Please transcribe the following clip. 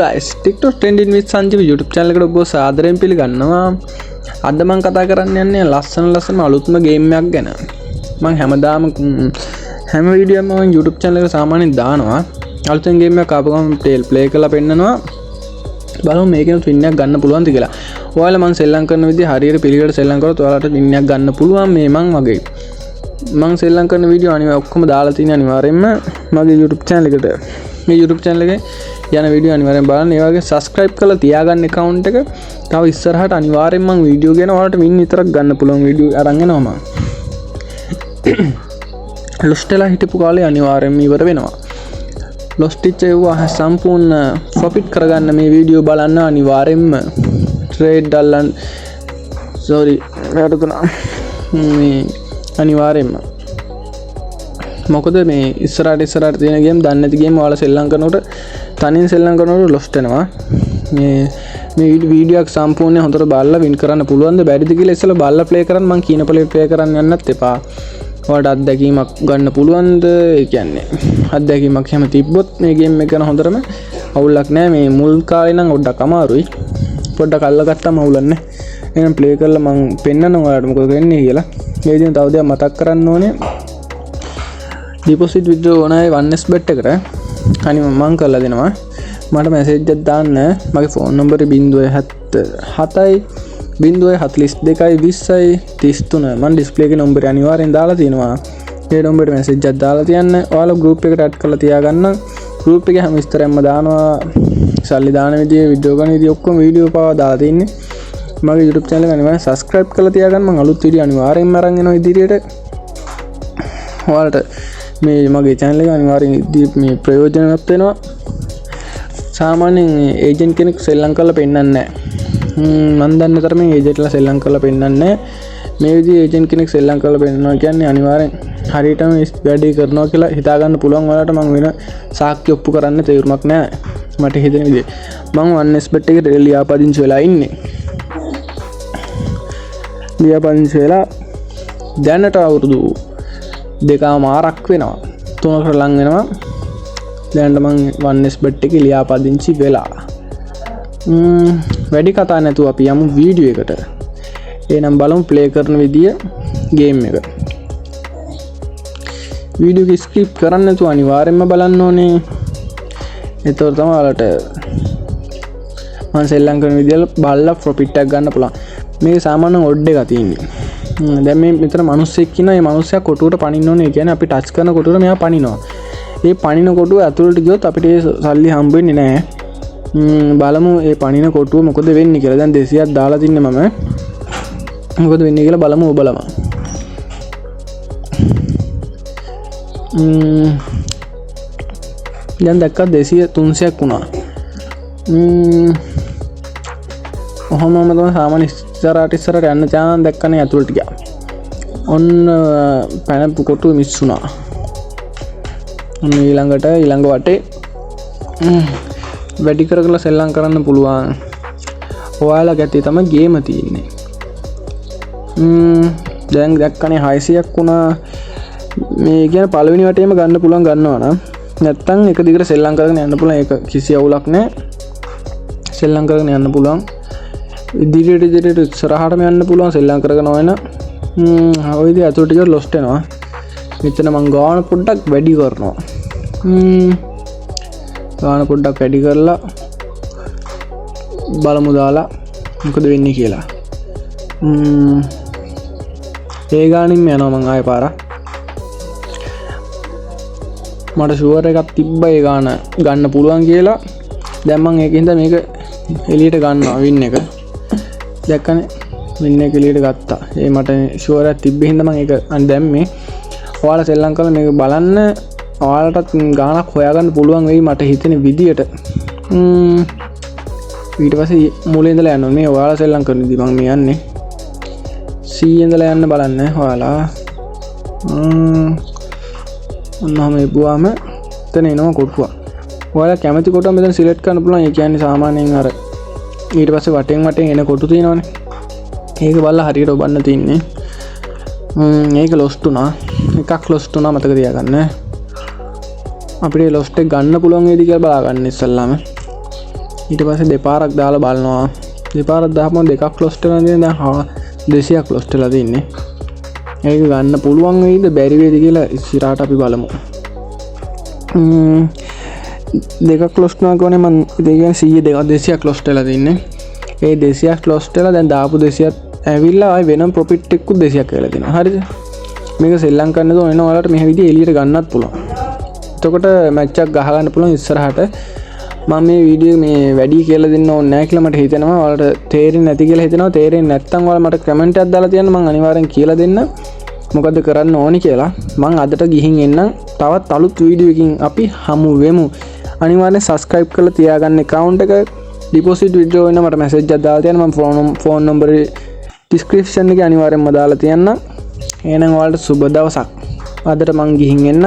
guys, TikTok trending with Sanjeev YouTube channel එකට ඔබ සාදරයෙන් පිළිගන්නවා. අද මම කතා කරන්න යන්නේ ලස්සන අලුත්ම ගේම් එකක් ගැන. මම හැමදාම හැම වීඩියෝ එකක්ම මම YouTube channel එකට සාමාන්‍යයෙන් දානවා. අලුතෙන් ගේම් එකක් ආපු ගමන් play කරලා පෙන්නනවා. බලමු මේකෙන් win එකක් ගන්න පුළුවන්ද කියලා. ඔයාලා මම සෙල්ලම් කරන විදිහ හරියට පිළිවෙලට සෙල්ලම් කරොත් ඔයාලට win එකක් ගන්න පුළුවන් මේ මං වගේ. මම සෙල්ලම් කරන වීඩියෝ අනිවාර්යයෙන් ඔක්කොම දාලා තියෙන අනිවාර්යයෙන්ම මගේ YouTube channel එකට. මේ YouTube channel එකේ යන වීඩියෝ අනිවාර්යෙන් බලන්න. ඒ වගේ subscribe කරලා තියාගන්න account එක. තව ඉස්සරහට අනිවාර්යෙන් මම වීඩියෝ ගැන ඔයාලට win විතරක් ගන්න පුළුවන් වීඩියෝ අරන් එනවා මම. lost වෙලා හිටපු කාලේ අනිවාර්යෙන්ම ඉවර වෙනවා. lost වෙච්ච ඒවා සම්පූර්ණ profit කරගන්න මේ වීඩියෝ බලන්න අනිවාර්යෙන්ම trade ඩල්ලන් වැරදුනා. මේ අනිවාර්යෙන්ම මොකද මේ ඉස්සරහට තියෙන ගේම් දන්නේ නැති ගේම් ඔයාලා සෙල්ලම් කරනකොට තනියෙන් සෙල්ලම් කරනකොට lost වෙනවා. මේ වීඩියෝ එක සම්පූර්ණයෙන් හොඳට බලලා win කරන්න පුළුවන්ද බැරිද කියලා ඉස්සෙල්ලා බලලා play කරන්න. මම කියන play කරන්න යන්නත් එපා. ඔයාලට අත්දැකීමක් ගන්න පුළුවන්ද? ඒ කියන්නේ අත්දැකීමක් හැම තිබ්බොත් මේ ගේම් එක ගැන හොඳටම අවුලක් නැහැ. මේ මුල් කාලේ නම් ඔඩක් අමාරුයි. පොඩ්ඩක් අල්ලගත්තාම අවුලක් නැහැ. එහෙනම් play කරලා මම පෙන්නනවා ඔයාලට මොකද වෙන්නේ කියලා. මේ විදිහට තව දෙයක් මතක් කරන්න ඕනේ. deposit withdraw ඕනයි 1s bet එකට. අනිත් මම කරලා දෙනවා. මට message එකක් දාන්න. මගේ phone number 077යි 042යි 20යි 33. මම display එකේ number අනිවාර්යෙන් දාලා තියෙනවා. ඒ number එකට message එකක් දාලා තියන්න. ඔයාලා group එකට add කරලා තියාගන්න. group එකේ හැම විස්තරයක්ම දානවා. සල්ලි දාන විදිය, video ගන්න විදිය ඔක්කොම වීඩියෝ පාවා දාලා තින්නේ. මගේ YouTube channel එක අනිවාර්යෙන් subscribe කරලා තියාගන්න. මම අලුත් වීඩියෝ අනිවාර්යෙන්ම අරන් එනවා ඉදිරියට. ඔයාලට මේ මගේ channel එක අනිවාර්යෙන් මේ ප්‍රයෝජනවත් වෙනවා. සාමාන්‍යයෙන් ඒජන්ට් කෙනෙක් සෙල්ලම් කරලා පෙන්නන්නේ නැහැ. මම දන්න තරමින් ඒජන්ට්ලා සෙල්ලම් කරලා පෙන්නන්නේ නැහැ. මේ විදිහේ ඒජන්ට් කෙනෙක් සෙල්ලම් කරලා පෙන්නනවා කියන්නේ අනිවාර්යෙන් හරියටම වැඩේ කරනවා කියලා හිතා ගන්න පුළුවන්. ඔයාලට මම වෙන සාක්ෂි ඔප්පු කරන්න තේරුමක් නැහැ. මට හිතෙන විදිහ. මම 1s bet එකට ලියාපදිංචි වෙලා ඉන්නේ. ලියාපදිංචි වෙලා දැනට අවුරුදු 2මාරක් වෙනවා. 3කට ලං වෙනවා. දැනට මම 1s bet එකේ ලියාපදිංචි වෙලා. වැඩි කතා නැතුව අපි යමු වීඩියෝ එකට. එහෙනම් බලමු play කරන විදිය ගේම් එක. වීඩියෝ එක skip කරන්න නැතුව අනිවාර්යයෙන්ම බලන්න ඕනේ. ඒතකොට තමයි ඔයාලට මම සෙල්ලම් කරන විදිය බලලා profit එකක් ගන්න පුළුවන්. මේක සාමාන්‍යයෙන් odd එකක් තියෙන්නේ. දැන් මේ මෙතන මිනිස්සෙක් ඉන්නවා. මේ මිනිස්සයා කොටුවට පනින්න ඕනේ. ඒ කියන්නේ අපි ටච් කරන කොටුවට මෙයා පනිනවා. ඒ පනින කොටුව ඇතුළට ගියොත් අපිට ඒ සල්ලි හම්බ වෙන්නේ නැහැ. බලමු ඒ පනින කොටුව මොකද වෙන්නේ කියලා. දැන් 200ක් දාලා තින්නේ මම. මොකද වෙන්නේ කියලා බලමු ඔබලම. දැන් දැක්කා 200 300ක් වුණා. ඔහොමම තමයි සාමාන්‍ය ඉස්සරහට යන්න chance දැක්කනේ ඇතුළට ගියා. ඔන්න පැනපු කොටුව මිස් වුණා. ඔන්න ඊළඟ වටේ වැඩි කරලා සෙල්ලම් කරන්න පුළුවන්. ඔයාලා ගැතේ තමයි ගේම තියෙන්නේ. දැන් දැක්කනේ 600ක් වුණා. මේ කියන්නේ පළවෙනි වටේම ගන්න පුළුවන් ගන්නවා නම් නැත්තම් එක දිගට සෙල්ලම් කරගෙන යන්න පුළුවන්. ඒක කිසි අවුලක් නැහැ. සෙල්ලම් කරගෙන යන්න පුළුවන්. ඉදිරියට ඉස්සරහටම යන්න පුළුවන් සෙල්ලම් කරගෙන යන. ඔය විදිහ අතට ටික lost වෙනවා. මෙතන මං ගාන පොඩ්ඩක් වැඩි කරනවා. ගාන පොඩ්ඩක් වැඩි කරලා බලමු දාලා මොකද වෙන්නේ කියලා. ඒ ගානින්ම යනවා මං ආයෙ පාරක්. මට ෂුවර් එකක් තිබ්බා ඒ ගාන ගන්න පුළුවන් කියලා. දැන් මං ඒකින්ද මේක එළියට ගන්නවා වින් එක. දැක්කනේ වින් එක එළියට ගත්තා. ඒ මට ෂුවර් එකක් තිබ්බේ හින්දා මං ඒක දැම්මේ. ඔයාලා සෙල්ලම් කරලා මේක බලන්න. ඔයාලටත් ගානක් හොයාගන්න පුළුවන් වෙයි මට හිතෙන විදියට. ඊට පස්සේ මුලින් ඉඳලා යනවා. මේ ඔයාලා සෙල්ලම් කරන විදිහ මම මේ යන්නේ. C ඉඳලා යන්න බලන්න ඔයාලා. ඔන්නම එපුවාම එතන එනවා කොටුව. ඔයාලා කැමති කොටුව මෙතන සිලෙක්ට් කරන්න පුළුවන්. ඒ කියන්නේ සාමාන්‍යයෙන් අර ඊට පස්සේ වටෙන් එන කොටු තියෙනවනේ. ඒක බලලා හරියට ඔබන්න තියන්නේ. මේක lost වුණා. එකක් lost වුණා මතක තියාගන්න. අපිට lost එක ගන්න පුළුවන් වේද කියලා බලා ගන්න ඉස්සල්ලාම. ඊට පස්සේ දෙපාරක් දාලා බලනවා. දෙපාරක් දාපම දෙකක් ක්ලොස්ට් වෙලා තියෙන දැන් 200ක් ක්ලොස්ට් වෙලා තින්නේ. ඒක ගන්න පුළුවන් වෙයිද බැරි වෙයිද කියලා ඉස්සරහට අපි බලමු. දෙකක් ක්ලොස්ට් වෙනවා කියන්නේ මම ඉතින් 100 200ක් ක්ලොස්ට් වෙලා තින්නේ. ඒ 200ක් ක්ලොස්ට් වෙලා දැන් දාපු 200ක් ඇවිල්ලා ආයි වෙනම ප්‍රොෆිට් එකකුත් 200ක් වෙලා තියෙනවා. හරිද? මේක සෙල්ලම් කරන්න ඕන වෙන ඔයාලට මේ විදිහේ එළියට ගන්නත් පුළුවන්. එතකොට මැච් එකක් ගහ ගන්න පුළුවන් ඉස්සරහට. මම මේ වීඩියෝ මේ වැඩි කියලා දෙන්න ඕනේ නැහැ කියලා මට හිතෙනවා. ඔයාලට තේරෙන්නේ නැති කියලා හිතෙනවා. තේරෙන්නේ නැත්නම් ඔයාලා මට කමෙන්ට් එකක් දාලා තියන්න මම අනිවාර්යෙන් කියලා දෙන්න. මොකද කරන්න ඕනි කියලා. මම අදට ගිහින් එන්නම්. තවත් අලුත් වීඩියෝ එකකින් අපි හමු වෙමු. අනිවාර්යෙන් subscribe කරලා තියාගන්න account එක. deposit withdraw වෙන මට message එකක් දාලා තියන්න. මම phone number description එකේ අනිවාර්යෙන්ම දාලා තියන්න. එහෙනම් ඔයාලට සුබ දවසක්. අදට මං ගිහින් එන්න.